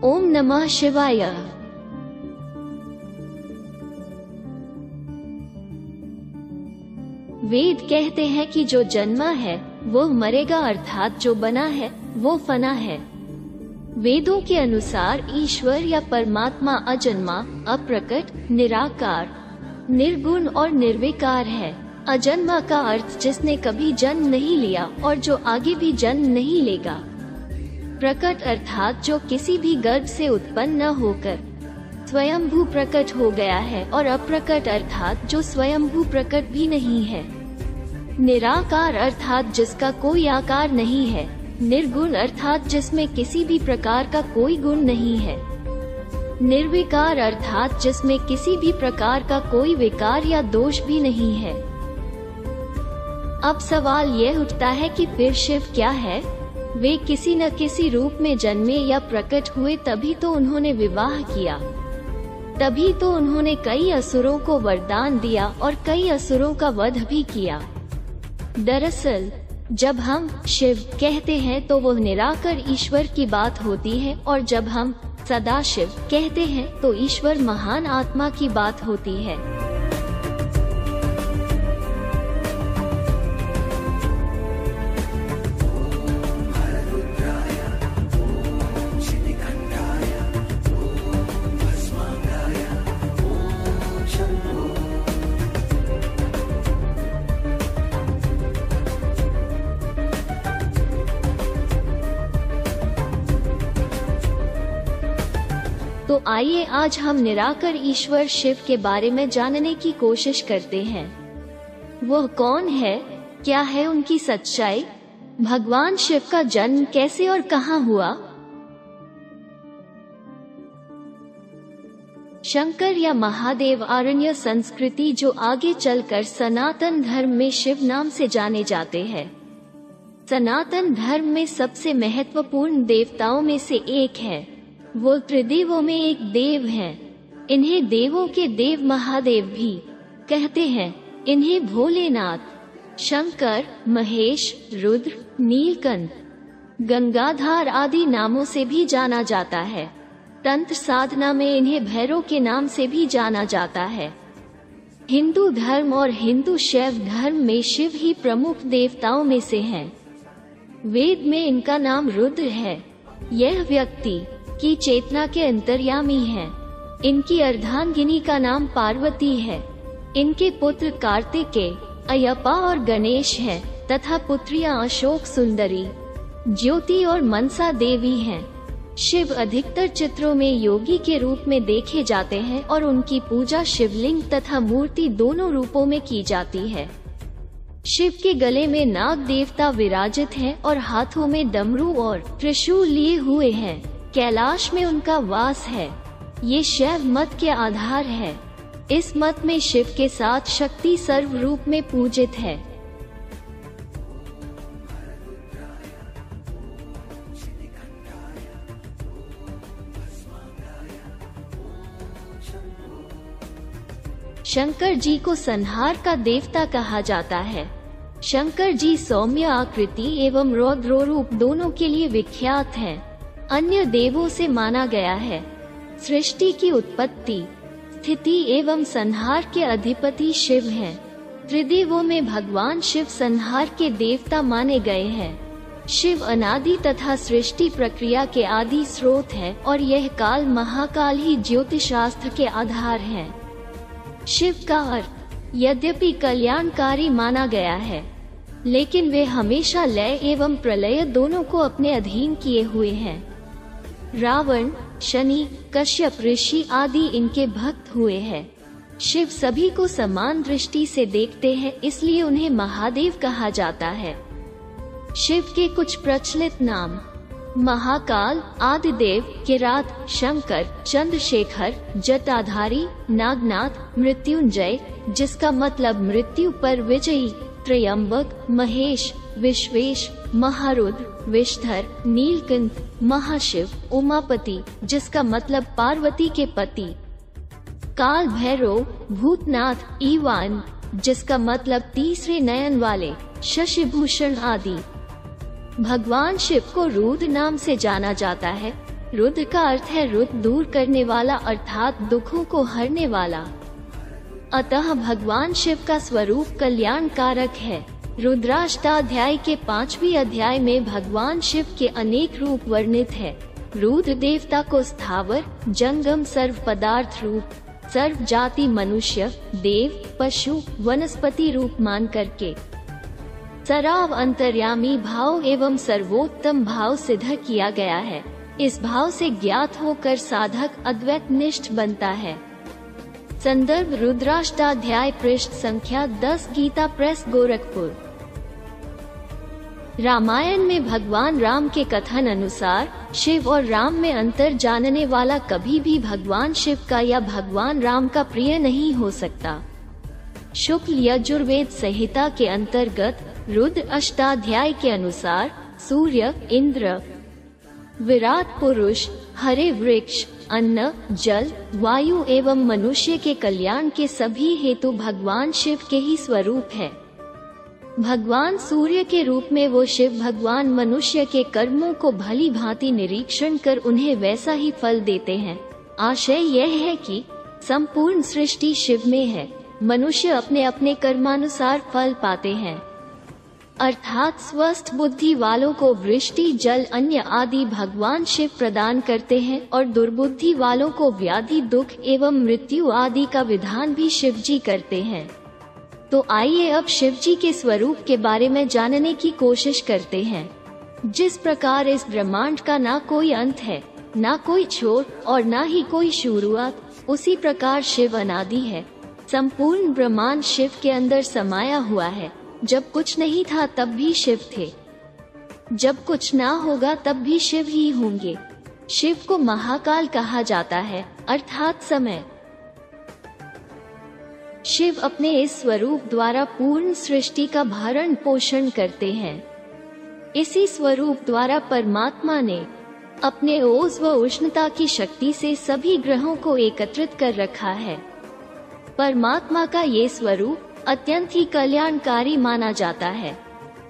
ओम नमः शिवाय। वेद कहते हैं कि जो जन्मा है वो मरेगा, अर्थात जो बना है वो फना है। वेदों के अनुसार ईश्वर या परमात्मा अजन्मा, अप्रकट, निराकार, निर्गुण और निर्विकार है। अजन्मा का अर्थ जिसने कभी जन्म नहीं लिया और जो आगे भी जन्म नहीं लेगा। प्रकट अर्थात जो किसी भी गर्भ से उत्पन्न न होकर स्वयंभू प्रकट हो गया है, और अप्रकट अर्थात जो स्वयंभू प्रकट भी नहीं है। निराकार अर्थात जिसका कोई आकार नहीं है। निर्गुण अर्थात जिसमें किसी भी प्रकार का कोई गुण नहीं है। निर्विकार अर्थात जिसमें किसी भी प्रकार का कोई विकार या दोष भी नहीं है। अब सवाल यह उठता है कि फिर शिव क्या है? वे किसी न किसी रूप में जन्मे या प्रकट हुए, तभी तो उन्होंने विवाह किया, तभी तो उन्होंने कई असुरों को वरदान दिया और कई असुरों का वध भी किया। दरअसल जब हम शिव कहते हैं तो वह निराकार ईश्वर की बात होती है, और जब हम सदाशिव कहते हैं तो ईश्वर महान आत्मा की बात होती है। तो आइए आज हम निराकार ईश्वर शिव के बारे में जानने की कोशिश करते हैं। वह कौन है, क्या है उनकी सच्चाई, भगवान शिव का जन्म कैसे और कहां हुआ। शंकर या महादेव आरण्य संस्कृति, जो आगे चलकर सनातन धर्म में शिव नाम से जाने जाते हैं। सनातन धर्म में सबसे महत्वपूर्ण देवताओं में से एक है। वो त्रिदेवों में एक देव हैं। इन्हें देवों के देव महादेव भी कहते हैं। इन्हें भोलेनाथ, शंकर, महेश, रुद्र, नीलकंठ, गंगाधार आदि नामों से भी जाना जाता है। तंत्र साधना में इन्हें भैरव के नाम से भी जाना जाता है। हिंदू धर्म और हिंदू शैव धर्म में शिव ही प्रमुख देवताओं में से हैं। वेद में इनका नाम रुद्र है। यह व्यक्ति की चेतना के अंतर्यामी हैं। इनकी अर्धांगिनी का नाम पार्वती है। इनके पुत्र कार्तिकेय, अयप्पा और गणेश हैं, तथा पुत्रियां अशोक सुंदरी, ज्योति और मनसा देवी हैं। शिव अधिकतर चित्रों में योगी के रूप में देखे जाते हैं और उनकी पूजा शिवलिंग तथा मूर्ति दोनों रूपों में की जाती है। शिव के गले में नाग देवता विराजित हैं और हाथों में डमरू और त्रिशूल लिए हुए हैं। कैलाश में उनका वास है। ये शैव मत के आधार है। इस मत में शिव के साथ शक्ति सर्व रूप में पूजित है। शंकर जी को संहार का देवता कहा जाता है। शंकर जी सौम्य आकृति एवं रौद्र रूप दोनों के लिए विख्यात हैं। अन्य देवों से माना गया है। सृष्टि की उत्पत्ति, स्थिति एवं संहार के अधिपति शिव हैं। त्रिदेवों में भगवान शिव संहार के देवता माने गए हैं। शिव अनादि तथा सृष्टि प्रक्रिया के आदि स्रोत है, और यह काल महाकाल ही ज्योतिषशास्त्र के आधार हैं। शिव का अर्थ यद्यपि कल्याणकारी माना गया है, लेकिन वे हमेशा लय एवं प्रलय दोनों को अपने अधीन किए हुए हैं। रावण, शनि, कश्यप ऋषि आदि इनके भक्त हुए हैं। शिव सभी को समान दृष्टि से देखते हैं, इसलिए उन्हें महादेव कहा जाता है। शिव के कुछ प्रचलित नाम: महाकाल, आदिदेव, किरात, शंकर, चंद्रशेखर, जटाधारी, नागनाथ, मृत्युंजय जिसका मतलब मृत्यु पर विजयी, त्रयंबक, महेश, विश्वेश, महारुद्र, विषधर, नीलकंठ, महाशिव, उमापति जिसका मतलब पार्वती के पति, काल भैरव, भूतनाथ, ईवान जिसका मतलब तीसरे नयन वाले, शशिभूषण आदि। भगवान शिव को रुद्र नाम से जाना जाता है। रुद्र का अर्थ है रुद्र, दूर करने वाला अर्थात दुखों को हरने वाला। अतः भगवान शिव का स्वरूप कल्याणकारक है। रुद्राष्टाध्याय के 5वें अध्याय में भगवान शिव के अनेक रूप वर्णित है। रुद्र देवता को स्थावर, जंगम, सर्व पदार्थ रूप, सर्व जाति मनुष्य, देव, पशु, वनस्पति रूप मान करके सराव, अंतर्यामी भाव एवं सर्वोत्तम भाव सिद्ध किया गया है। इस भाव से ज्ञात होकर साधक अद्वैत निष्ठ बनता है। संदर्भ रुद्राष्टाध्याय, पृष्ठ संख्या 10, गीता प्रेस, गोरखपुर। रामायण में भगवान राम के कथन अनुसार शिव और राम में अंतर जानने वाला कभी भी भगवान शिव का या भगवान राम का प्रिय नहीं हो सकता। शुक्ल यजुर्वेद संहिता के अंतर्गत रुद्र अष्टाध्याय के अनुसार सूर्य, इंद्र, विराट पुरुष, हरे वृक्ष, अन्न, जल, वायु एवं मनुष्य के कल्याण के सभी हेतु भगवान शिव के ही स्वरूप है। भगवान सूर्य के रूप में वो शिव भगवान मनुष्य के कर्मों को भली भांति निरीक्षण कर उन्हें वैसा ही फल देते हैं। आशय यह है कि संपूर्ण सृष्टि शिव में है, मनुष्य अपने अपने कर्मानुसार फल पाते हैं। अर्थात स्वस्थ बुद्धि वालों को वृष्टि, जल, अन्न आदि भगवान शिव प्रदान करते हैं और दुर्बुद्धि वालों को व्याधि, दुख एवं मृत्यु आदि का विधान भी शिव जी करते हैं। तो आइए अब शिव जी के स्वरूप के बारे में जानने की कोशिश करते हैं। जिस प्रकार इस ब्रह्मांड का ना कोई अंत है, ना कोई छोर और ना ही कोई शुरुआत, उसी प्रकार शिव अनादि है। संपूर्ण ब्रह्मांड शिव के अंदर समाया हुआ है। जब कुछ नहीं था तब भी शिव थे, जब कुछ ना होगा तब भी शिव ही होंगे। शिव को महाकाल कहा जाता है, अर्थात समय। शिव अपने इस स्वरूप द्वारा पूर्ण सृष्टि का भरण पोषण करते हैं। इसी स्वरूप द्वारा परमात्मा ने अपने ओज व उष्णता की शक्ति से सभी ग्रहों को एकत्रित कर रखा है। परमात्मा का ये स्वरूप अत्यंत ही कल्याणकारी माना जाता है,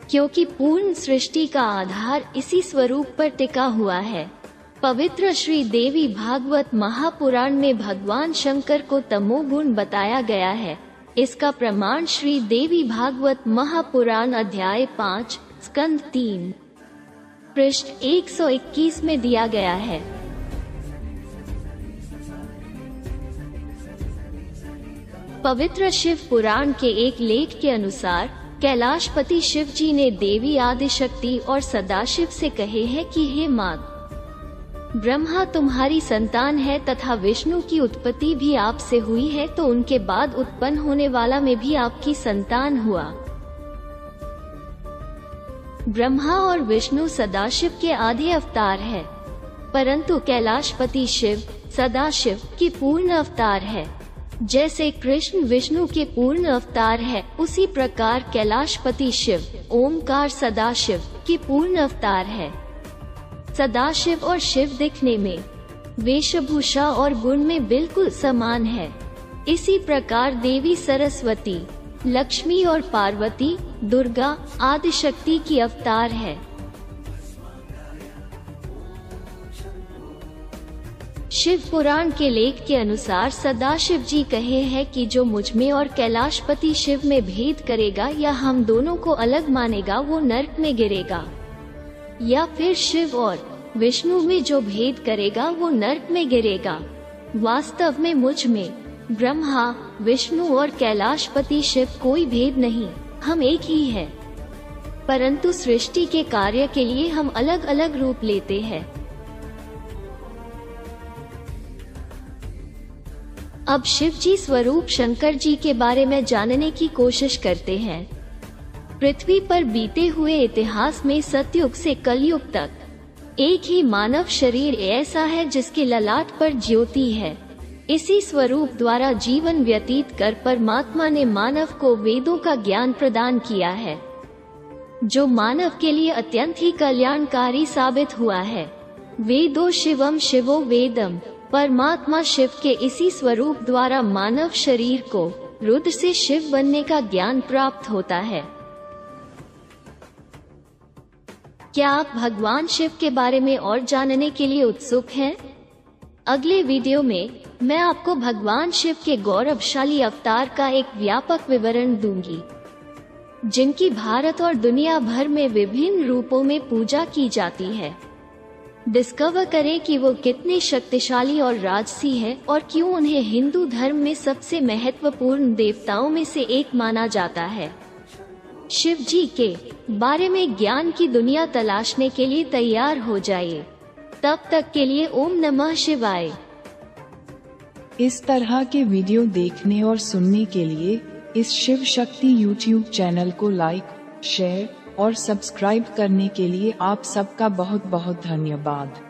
क्योंकि पूर्ण सृष्टि का आधार इसी स्वरूप पर टिका हुआ है। पवित्र श्री देवी भागवत महापुराण में भगवान शंकर को तमोगुण बताया गया है। इसका प्रमाण श्री देवी भागवत महापुराण अध्याय 5, स्कंद 3, पृष्ठ 121 में दिया गया है। पवित्र शिव पुराण के एक लेख के अनुसार कैलाशपति शिव जी ने देवी आदिशक्ति और सदाशिव से कहे हैं कि हे मात, ब्रह्मा तुम्हारी संतान है तथा विष्णु की उत्पत्ति भी आपसे हुई है, तो उनके बाद उत्पन्न होने वाला में भी आपकी संतान हुआ। ब्रह्मा और विष्णु सदाशिव के आधे अवतार है, परंतु कैलाशपति शिव सदाशिव की पूर्ण अवतार है। जैसे कृष्ण विष्णु के पूर्ण अवतार है, उसी प्रकार कैलाशपति शिव ओमकार सदाशिव की पूर्ण अवतार है। सदाशिव और शिव दिखने में, वेशभूषा और गुण में बिल्कुल समान है। इसी प्रकार देवी सरस्वती, लक्ष्मी और पार्वती, दुर्गा आदिशक्ति की अवतार है। शिव पुराण के लेख के अनुसार सदाशिव जी कहे हैं कि जो मुझ में और कैलाशपति शिव में भेद करेगा या हम दोनों को अलग मानेगा वो नरक में गिरेगा, या फिर शिव और विष्णु में जो भेद करेगा वो नरक में गिरेगा। वास्तव में मुझ में ब्रह्मा, विष्णु और कैलाशपति शिव कोई भेद नहीं, हम एक ही हैं। परंतु सृष्टि के कार्य के लिए हम अलग अलग रूप लेते हैं। अब शिव जी स्वरूप शंकर जी के बारे में जानने की कोशिश करते हैं। पृथ्वी पर बीते हुए इतिहास में सतयुग से कलयुग तक एक ही मानव शरीर ऐसा है जिसके ललाट पर ज्योति है। इसी स्वरूप द्वारा जीवन व्यतीत कर परमात्मा ने मानव को वेदों का ज्ञान प्रदान किया है, जो मानव के लिए अत्यंत ही कल्याणकारी साबित हुआ है। वेदो शिवम शिवो वेदम, परमात्मा शिव के इसी स्वरूप द्वारा मानव शरीर को रुद्र से शिव बनने का ज्ञान प्राप्त होता है। क्या आप भगवान शिव के बारे में और जानने के लिए उत्सुक हैं? अगले वीडियो में मैं आपको भगवान शिव के गौरवशाली अवतार का एक व्यापक विवरण दूंगी, जिनकी भारत और दुनिया भर में विभिन्न रूपों में पूजा की जाती है। डिस्कवर करें कि वो कितने शक्तिशाली और राजसी है और क्यों उन्हें हिंदू धर्म में सबसे महत्वपूर्ण देवताओं में से एक माना जाता है। शिव जी के बारे में ज्ञान की दुनिया तलाशने के लिए तैयार हो जाइए। तब तक के लिए ओम नमः शिवाय। इस तरह के वीडियो देखने और सुनने के लिए इस शिव शक्ति YouTube चैनल को लाइक, शेयर और सब्सक्राइब करने के लिए आप सबका बहुत बहुत धन्यवाद।